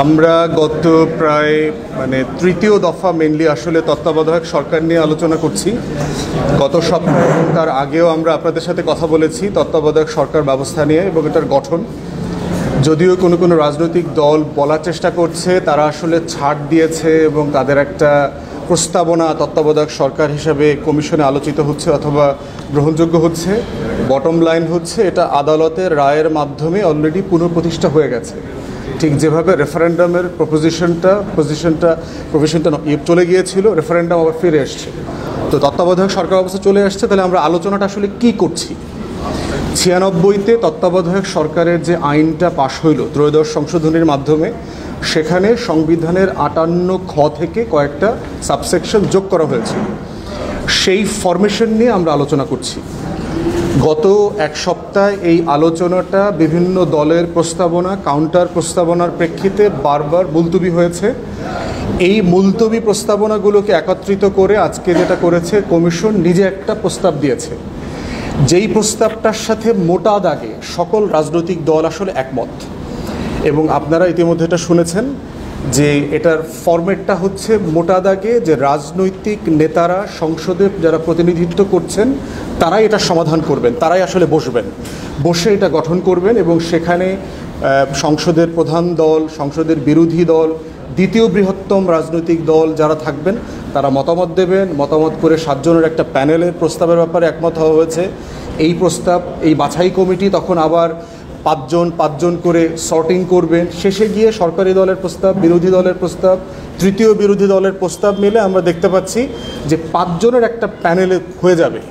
আমরা গত প্রায় তৃতীয় দফা মেইনলি আসলে তত্ত্বাবধায়ক সরকার নিয়ে আলোচনা করছি। গত সপ্তাহে এবং তার আগেও আমরা আপনাদের সাথে কথা বলেছি তত্ত্বাবধায়ক সরকার ব্যবস্থা নিয়ে এবং এটার গঠন। যদিও কোনো রাজনৈতিক দল বলার চেষ্টা করছে তারা আসলে ছাড় দিয়েছে এবং তাদের একটা প্রস্তাবনা তত্ত্বাবধায়ক সরকার হিসাবে কমিশনে আলোচিত হচ্ছে অথবা গ্রহণযোগ্য হচ্ছে, বটম লাইন হচ্ছে এটা আদালতের রায়ের মাধ্যমে অলরেডি পুনঃপ্রতিষ্ঠা হয়ে গেছে। ঠিক যেভাবে রেফারেন্ডামের প্রপোজিশনটা চলে গিয়েছিল, রেফারেন্ডাম আবার ফিরে এসছে। তো তত্ত্বাবধায়ক সরকার অবস্থা চলে আসছে, তাহলে আমরা আলোচনাটা আসলে কি করছি। 96তে তত্ত্বাবধায়ক সরকারের যে আইনটা পাশ হইল ত্রয়োদশ সংশোধনীর মাধ্যমে, সেখানে সংবিধানের 58 খ থেকে কয়েকটা সাবসেকশন যোগ করা হয়েছে। সেই ফরমেশন নিয়ে আমরা আলোচনা করছি। গত এক সপ্তাহে এই আলোচনাটা বিভিন্ন দলের প্রস্তাবনা, কাউন্টার প্রস্তাবনার প্রেক্ষিতে বারবার মুলতবি হয়েছে। এই মুলতবি প্রস্তাবনাগুলোকে একত্রিত করে আজকে যেটা করেছে, কমিশন নিজে একটা প্রস্তাব দিয়েছে, যেই প্রস্তাবটার সাথে মোটা দাগে সকল রাজনৈতিক দল আসলে একমত। এবং আপনারা ইতিমধ্যে এটা শুনেছেন যে এটার ফরম্যাটটা হচ্ছে মোটা দাগে যে রাজনৈতিক নেতারা সংসদে যারা প্রতিনিধিত্ব করছেন তারাই এটা সমাধান করবেন, তারাই আসলে বসে এটা গঠন করবেন এবং সেখানে সংসদের প্রধান দল, সংসদের বিরোধী দল, দ্বিতীয় বৃহত্তম রাজনৈতিক দল যারা থাকবেন তারা মতামত দেবেন। মতামত করে 7 জনের একটা প্যানেলের প্রস্তাবের ব্যাপারে একমত হওয়া হয়েছে। এই প্রস্তাব, এই বাছাই কমিটি তখন আবার 5 জন করে সর্টিং করবেন। শেষে গিয়ে সরকারি দলের প্রস্তাব, বিরোধী দলের প্রস্তাব, তৃতীয় বিরোধী দলের প্রস্তাব মিলে আমরা দেখতে পাচ্ছি যে 5 জনের একটা প্যানেলে হয়ে যাবে।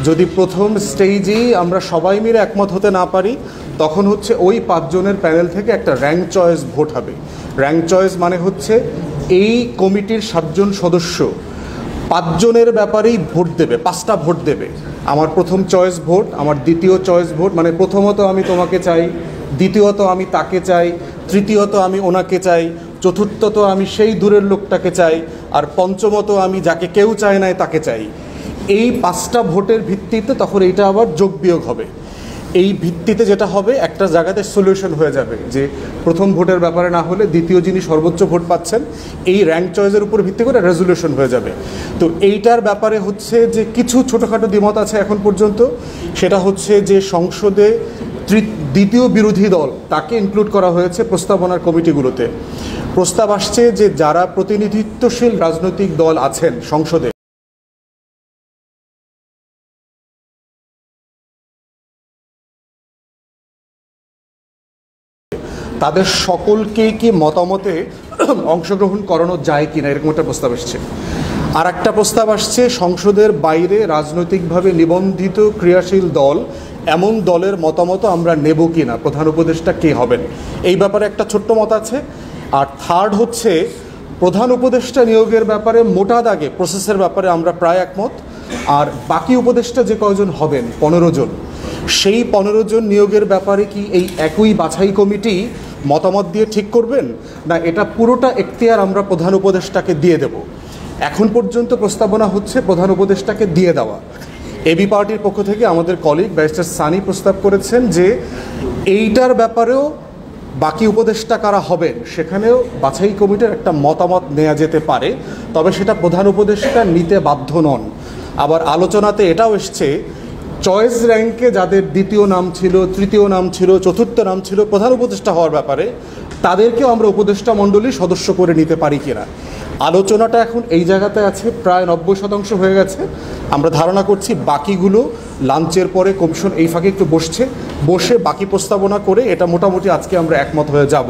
যদি প্রথম স্টেজেই আমরা সবাই মিলে একমত হতে না পারি, তখন হচ্ছে ওই 5 জনের প্যানেল থেকে একটা র্যাঙ্ক চয়েস ভোট হবে। র্যাঙ্ক চয়েস মানে হচ্ছে এই কমিটির 7 জন সদস্য 5 জনের ব্যাপারেই ভোট দেবে, 5টা ভোট দেবে। আমার প্রথম চয়েস ভোট, আমার দ্বিতীয় চয়েস ভোট, মানে প্রথমত আমি তোমাকে চাই, দ্বিতীয়ত আমি তাকে চাই, তৃতীয়ত আমি ওনাকে চাই, চতুর্থত আমি সেই দূরের লোকটাকে চাই, আর পঞ্চমত আমি যাকে কেউ চায় নাই তাকে চাই। এই 5টা ভোটের ভিত্তিতে তখন এইটা আবার যোগ বিয়োগ হবে। এই ভিত্তিতে যেটা হবে, একটা জায়গাতে সলিউশন হয়ে যাবে যে প্রথম ভোটের ব্যাপারে না হলে দ্বিতীয় যিনি সর্বোচ্চ ভোট পাচ্ছেন, এই র্যাঙ্ক চয়েসের উপর ভিত্তি করে রেজলিউশন হয়ে যাবে। তো এইটার ব্যাপারে হচ্ছে যে কিছু ছোটোখাটো দ্বিমত আছে এখন পর্যন্ত। সেটা হচ্ছে যে সংসদে দ্বিতীয় বিরোধী দল তাকে ইনক্লুড করা হয়েছে প্রস্তাবনার কমিটিগুলোতে। প্রস্তাব আসছে যে যারা প্রতিনিধিত্বশীল রাজনৈতিক দল আছেন সংসদে, তাদের সকলকেই কি মতামতে অংশগ্রহণ করানো যায় কিনা, এরকম একটা প্রস্তাব আসছে। আর একটা প্রস্তাব আসছে সংসদের বাইরে রাজনৈতিকভাবে নিবন্ধিত ক্রিয়াশীল দল, এমন দলের মতামত আমরা নেব কিনা, প্রধান উপদেষ্টা কে হবেন, এই ব্যাপারে একটা ছোট্ট মত আছে। আর থার্ড হচ্ছে প্রধান উপদেষ্টা নিয়োগের ব্যাপারে মোটা দাগে প্রসেসের ব্যাপারে আমরা প্রায় একমত। আর বাকি উপদেষ্টা যে কয়জন হবেন 15 জন, সেই 15 জন নিয়োগের ব্যাপারে কি এই একই বাছাই কমিটি মতামত দিয়ে ঠিক করবেন, না এটা পুরোটা এখতিয়ার আমরা প্রধান উপদেষ্টাকে দিয়ে দেব। এখন পর্যন্ত প্রস্তাবনা হচ্ছে প্রধান উপদেষ্টাকে দিয়ে দেওয়া। এবি পার্টির পক্ষ থেকে আমাদের কলিগ ব্যারিস্টার সানি প্রস্তাব করেছেন যে এইটার ব্যাপারেও বাকি উপদেষ্টা কারা হবেন সেখানেও বাছাই কমিটির একটা মতামত নেওয়া যেতে পারে, তবে সেটা প্রধান উপদেষ্টা নিতে বাধ্য নন। আবার আলোচনাতে এটাও এসছে চয়েস র্যাঙ্কে যাদের দ্বিতীয় নাম ছিল, তৃতীয় নাম ছিল, চতুর্থ নাম ছিল প্রধান উপদেষ্টা হওয়ার ব্যাপারে, তাদেরকেও আমরা উপদেষ্টা মণ্ডলীর সদস্য করে নিতে পারি কিনা। আলোচনাটা এখন এই জায়গাতে আছে, প্রায় 90% হয়ে গেছে। আমরা ধারণা করছি বাকিগুলো লাঞ্চের পরে কমিশন এই ফাঁকে একটু বসে বাকি প্রস্তাবনা করে এটা মোটামুটি আজকে আমরা একমত হয়ে যাব।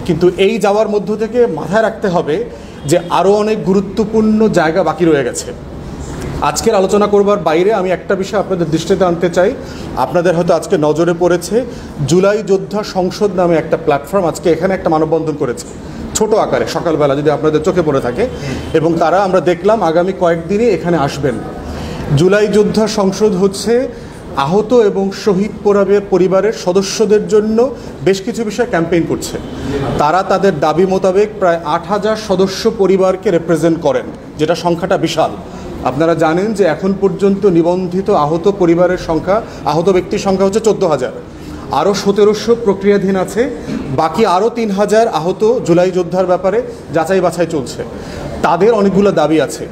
কিন্তু এই যাওয়ার মধ্য থেকে মাথায় রাখতে হবে যে আরও অনেক গুরুত্বপূর্ণ জায়গা বাকি রয়ে গেছে। আজকের আলোচনা করবার বাইরে আমি একটা বিষয় আপনাদের দৃষ্টিতে আনতে চাই। আপনাদের হয়তো আজকে নজরে পড়েছে, জুলাই যোদ্ধা সংসদ নামে একটা প্ল্যাটফর্ম আজকে এখানে একটা মানববন্ধন করেছে ছোট আকারে সকালবেলা, যদি আপনাদের চোখে পড়ে থাকে। এবং তারা আমরা দেখলাম আগামী কয়েকদিনই এখানে আসবেন। জুলাই যোদ্ধা সংসদ হচ্ছে আহত এবং শহীদ পরিবারের সদস্যদের জন্য বেশ কিছু বিষয় ক্যাম্পেইন করছে। তারা তাদের দাবি মোতাবেক প্রায় 8000 সদস্য পরিবারকে রিপ্রেজেন্ট করেন, যেটা সংখ্যাটা বিশাল। আপনারা জানেন যে এখন পর্যন্ত নিবন্ধিত আহত পরিবারের সংখ্যা, আহত ব্যক্তির সংখ্যা হচ্ছে 14,000। আরও 1700 প্রক্রিয়াধীন আছে, বাকি আরও 3000 আহত জুলাই যোদ্ধার ব্যাপারে যাচাই বাছাই চলছে। তাদের অনেকগুলো দাবি আছে।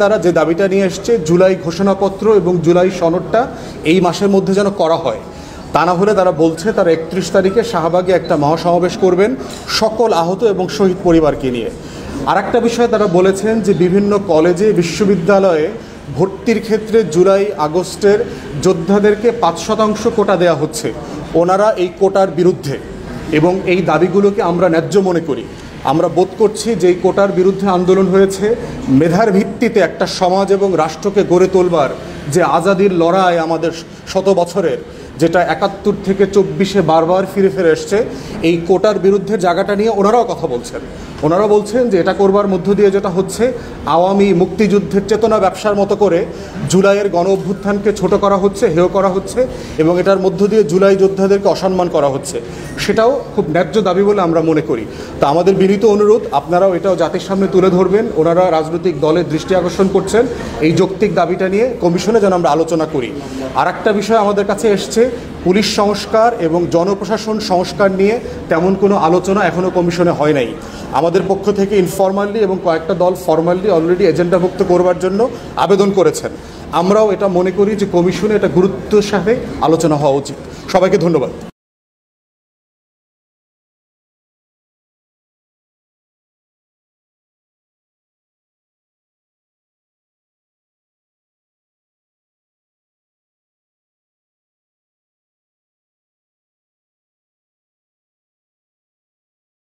তারা যে দাবিটা নিয়ে এসছে, জুলাই ঘোষণাপত্র এবং জুলাই সনদটা এই মাসের মধ্যে যেন করা হয়। তা না হলে তারা বলছে তারা 31 তারিখে শাহবাগে একটা মহাসমাবেশ করবেন সকল আহত এবং শহীদ পরিবারকে নিয়ে। আর একটা বিষয় তারা বলেছেন যে বিভিন্ন কলেজে বিশ্ববিদ্যালয়ে ভর্তির ক্ষেত্রে জুলাই আগস্টের যোদ্ধাদেরকে 5% কোটা দেওয়া হচ্ছে। ওনারা এই কোটার বিরুদ্ধে এবং এই দাবিগুলোকে আমরা ন্যায্য মনে করি। আমরা বোধ করছি যে এই কোটার বিরুদ্ধে আন্দোলন হয়েছে মেধার ভিত্তিতে একটা সমাজ এবং রাষ্ট্রকে গড়ে তোলবার যে আজাদির লড়াই আমাদের শত বছরের, যেটা 71 থেকে 24-এ বারবার ফিরে এসছে, এই কোটার বিরুদ্ধে জায়গাটা নিয়ে ওনারাও কথা বলছেন। ওনারা বলছেন যে এটা করবার মধ্য দিয়ে যেটা হচ্ছে, আওয়ামী মুক্তিযুদ্ধের চেতনা ব্যবসার মতো করে জুলাইয়ের গণ অভ্যুত্থানকে ছোট করা হচ্ছে, হেয় করা হচ্ছে এবং এটার মধ্য দিয়ে জুলাই যোদ্ধাদেরকে অসম্মান করা হচ্ছে। সেটাও খুব ন্যায্য দাবি বলে আমরা মনে করি। তো আমাদের বিনীত অনুরোধ, আপনারাও এটাও জাতির সামনে তুলে ধরবেন। ওনারা রাজনৈতিক দলের দৃষ্টি আকর্ষণ করছেন এই যৌক্তিক দাবিটা নিয়ে কমিশনে যেন আমরা আলোচনা করি। আর একটা বিষয় আমাদের কাছে এসছে, পুলিশ সংস্কার এবং জনপ্রশাসন সংস্কার নিয়ে তেমন কোনো আলোচনা এখনও কমিশনে হয় নাই। আমাদের পক্ষ থেকে ইনফরমালি এবং কয়েকটা দল ফরমালি অলরেডি এজেন্ডাভুক্ত করবার জন্য আবেদন করেছেন। আমরাও এটা মনে করি যে কমিশনে এটা গুরুত্বের সাথে আলোচনা হওয়া উচিত। সবাইকে ধন্যবাদ।